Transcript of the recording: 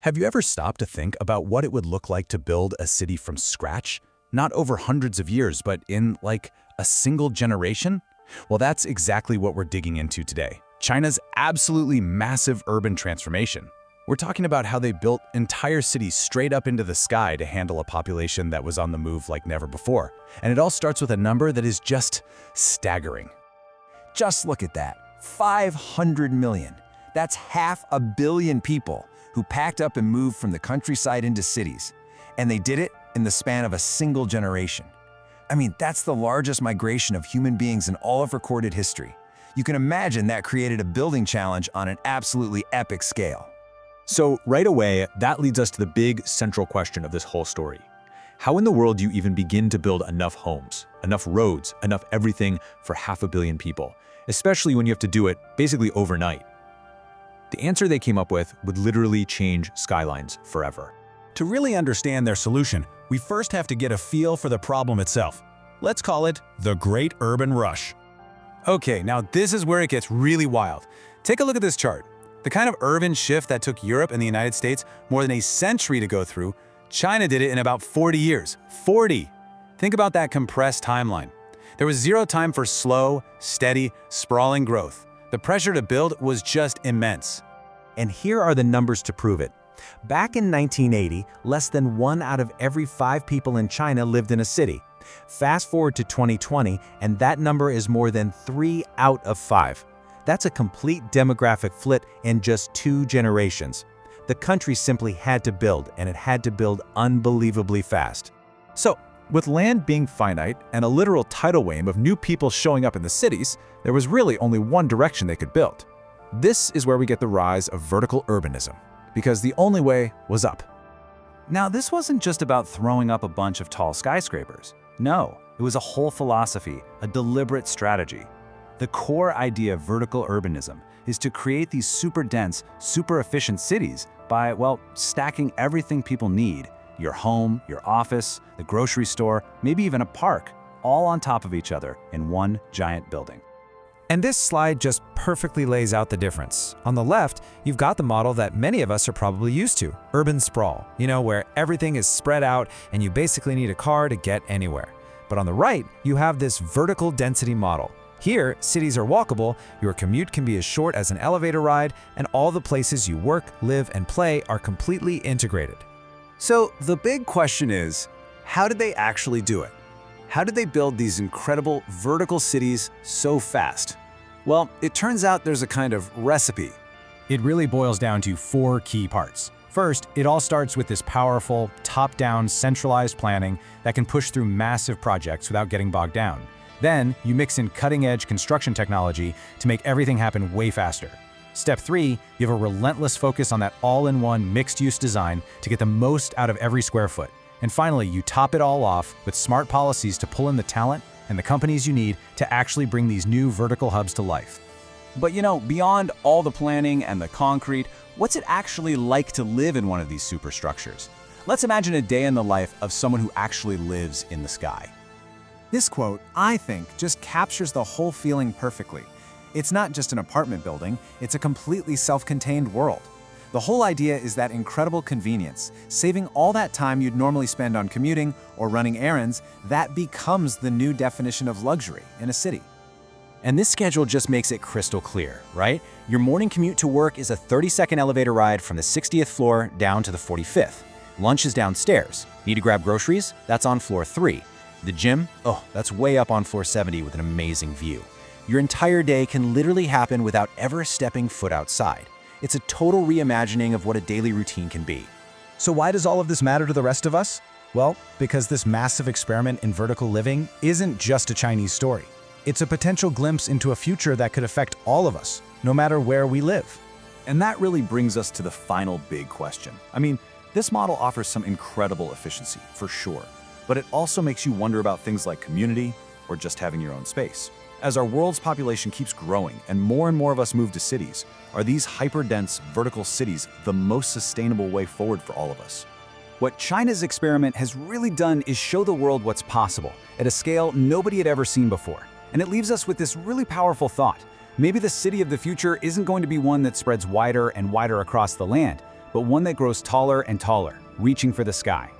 Have you ever stopped to think about what it would look like to build a city from scratch? Not over hundreds of years, but in, like, a single generation? Well, that's exactly what we're digging into today. China's absolutely massive urban transformation. We're talking about how they built entire cities straight up into the sky to handle a population that was on the move like never before. And it all starts with a number that is just staggering. Just look at that, 500 million. That's 500 million people who packed up and moved from the countryside into cities. And they did it in the span of a single generation. I mean, that's the largest migration of human beings in all of recorded history. You can imagine that created a building challenge on an absolutely epic scale. So right away, that leads us to the big central question of this whole story. How in the world do you even begin to build enough homes, enough roads, enough everything for 500 million people, especially when you have to do it basically overnight? The answer they came up with would literally change skylines forever. To really understand their solution, we first have to get a feel for the problem itself. Let's call it the Great Urban Rush. Okay, now this is where it gets really wild. Take a look at this chart. The kind of urban shift that took Europe and the United States more than a century to go through, China did it in about 40 years. 40! Think about that compressed timeline. There was zero time for slow, steady, sprawling growth. The pressure to build was just immense. And here are the numbers to prove it. Back in 1980, less than 1 out of every 5 people in China lived in a city. Fast forward to 2020, and that number is more than 3 out of 5. That's a complete demographic flip in just 2 generations. The country simply had to build, and it had to build unbelievably fast. So, with land being finite and a literal tidal wave of new people showing up in the cities, there was really only one direction they could build. This is where we get the rise of vertical urbanism, because the only way was up. Now, this wasn't just about throwing up a bunch of tall skyscrapers. No, it was a whole philosophy, a deliberate strategy. The core idea of vertical urbanism is to create these super dense, super efficient cities by, well, stacking everything people need: your home, your office, the grocery store, maybe even a park, all on top of each other in one giant building. And this slide just perfectly lays out the difference. On the left, you've got the model that many of us are probably used to, urban sprawl, where everything is spread out and you basically need a car to get anywhere. But on the right, you have this vertical density model. Here, cities are walkable, your commute can be as short as an elevator ride, and all the places you work, live, and play are completely integrated. So the big question is, how did they actually do it? How did they build these incredible vertical cities so fast? Well, it turns out there's a kind of recipe. It really boils down to 4 key parts. First, it all starts with this powerful, top-down, centralized planning that can push through massive projects without getting bogged down. Then, you mix in cutting-edge construction technology to make everything happen way faster. Step 3, you have a relentless focus on that all-in-one mixed-use design to get the most out of every square foot. And finally, you top it all off with smart policies to pull in the talent and the companies you need to actually bring these new vertical hubs to life. But beyond all the planning and the concrete, what's it actually like to live in one of these superstructures? Let's imagine a day in the life of someone who actually lives in the sky. This quote, I think, just captures the whole feeling perfectly. It's not just an apartment building, it's a completely self-contained world. The whole idea is that incredible convenience, saving all that time you'd normally spend on commuting or running errands, that becomes the new definition of luxury in a city. And this schedule just makes it crystal clear, right? Your morning commute to work is a 30-second elevator ride from the 60th floor down to the 45th. Lunch is downstairs. Need to grab groceries? That's on floor 3. The gym? Oh, that's way up on floor 70 with an amazing view. Your entire day can literally happen without ever stepping foot outside. It's a total reimagining of what a daily routine can be. So why does all of this matter to the rest of us? Well, because this massive experiment in vertical living isn't just a Chinese story. It's a potential glimpse into a future that could affect all of us, no matter where we live. And that really brings us to the final big question. I mean, this model offers some incredible efficiency, for sure. But it also makes you wonder about things like community or just having your own space. As our world's population keeps growing and more of us move to cities, are these hyper-dense vertical cities the most sustainable way forward for all of us? What China's experiment has really done is show the world what's possible at a scale nobody had ever seen before. And it leaves us with this really powerful thought. Maybe the city of the future isn't going to be one that spreads wider and wider across the land, but one that grows taller and taller, reaching for the sky.